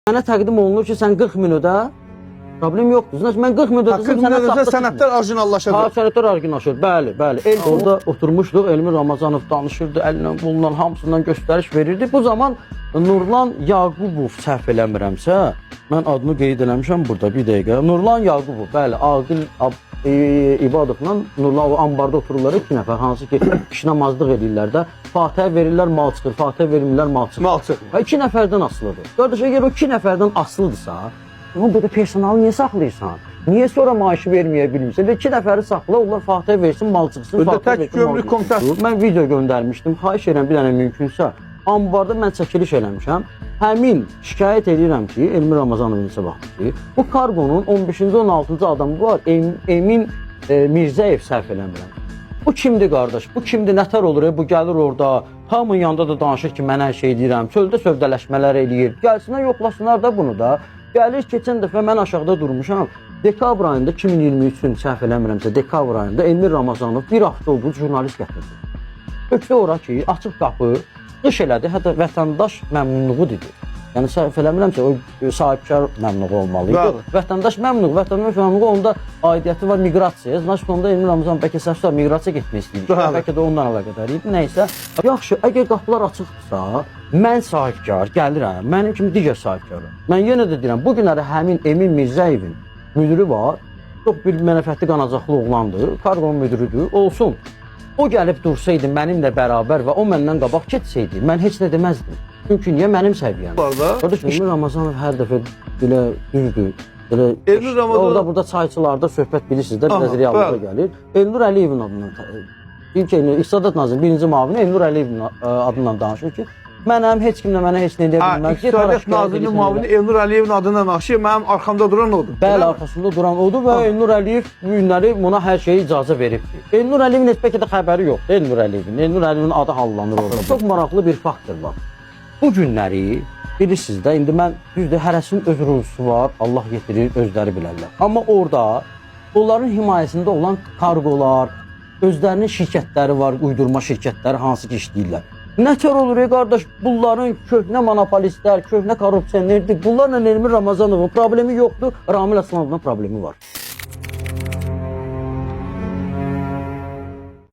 Mənə təqdim olunur ki, sən 40 min ödə, problem yoxdur. Mən 40 min ödəsəm, 40 min ödəsə sənədlər orijinallaşacaq. Ha, sənədlər orijinallaşır, bəli, bəli. Orada oturmuşduq, Elmir Ramazanov danışırdı, əlinlə, bununla hamısından göstəriş verirdi. Bu zaman Nurlan Yaqubov səhv eləmirəmsə, mən adını qeyd eləmişəm burada, bir dəqiqə. Nurlan Yaqubov, bəli, Aqil İbadovla Nurlan o ambarda otururlar 2 nəfər, hansı ki, kişi namazlıq edirlər də. Fatihə verirlər, mal çıxır, Fatihə verirlər, mal çıxır. Mal çıxır. 2 nəfərdən asılıdır. Qardaş, əgər o 2 nəfərdən asılıdırsa, burada personalı niyə saxlayırsan? Niyə sonra maaşı verməyə bilmirsən? 2 nəfəri saxla, onlar Fatihə versin, mal çıxsın, Fatihə versin, gömrük komitəsi. Mən video göndərmişdim, xahiş edirəm bir dənə mümkünsə. Ambarda mən çəkiliş eləmişəm. Həmin şikayət edirəm ki, Elmir Ramazanovun neçə vaxtı ki, bu kargonun 15-ci 16-cı adamı var, Emin Mirzəyev səhv eləmirəm. Bu kimdir qardaş? Bu kimdir? Nətər olur? Bu gəlir orada, hamının yanında da danışır ki, mən hər şey deyirəm. Çöldə sövdələşmələr eləyir. Gəlsinlər, yoxlasınlar da bunu da. Gəlir, keçən dəfə mən aşağıda durmuşam. Dekabr ayında 2023-ün səhv eləmirəmsə, dekabr ayında Elmir Ramazanov bir avtobus jurnalist gətirdi. Ökdə ora ki, açıq qapı, qış elədi, hətta vətəndaş məmnunluğu dedi. Yəni səhv eləmirəmsə, o sahibkar məmnunluğu olmalı idi. Vətəndaş məmnunluğu, onda aidiyyəti var miqrasiyaya. Значит, onda Elmir Ramazan bəlkə səhvsə miqrasiya getmək istəyir. Bəlkə də ondan əlaqədar idi. Nəysə, yaxşı, əgər qapılar açıqdırsa, mən sahibkar gəlirəm, mənim kimi digər sahibkarım. Mən yenə də deyirəm, bu günləri həmin Emin Mirzəyevin müdürü var. Çox bir mənəfətli qanacaqlı oğlandır, karqonun müdürüdür, olsun. O gəlib dursaydı mənimlə bərabər və o məndən qabaq getsəydi, mən heç nə deməzdim. Çünki niyə mənim səviyyəm? Qardaş, Elmir Ramazanov hər dəfə belə düzdür. Elmir Ramazanov orada burada çayçılarda söhbət bilirsiniz də, biraz reallığa gəlir. Elnur Əliyevin adından deyim ki, İqtisadiyyat Nazirinin birinci müavini Elnur Əliyevin adından danışır ki, mənəm heç kimlə mənə heç nə deyə bilməz. İqtisadiyyat Nazirinin müavini Elnur Əliyevin adından danışır, mənim arxamda duran odur. Bəli, arxasında duran odur və Elnur Əliyev bu günləri buna hər şeyi icazə veribdir. Elnur Əliyevin heç bəlkə də xəbəri yoxdur Elnur Əliyevin. Elnur Əliyevin adı hallanır orada. Çox maraqlı bir faktor var. Bu günləri bilirsiniz də, indi mən düzdür, hərəsinin öz ruzusu var, Allah yetirir, özləri bilərlər. Amma orada onların himayəsində olan kargolar, özlərinin şirkətləri var, uydurma şirkətləri hansı ki işləyirlər. Nətər olur qardaş, bunların köhnə monopolistlər, köhnə korrupsionerdir. Bunlarla Elmir Ramazanovun problemi yoxdur, Ramil Aslanovun problemi var.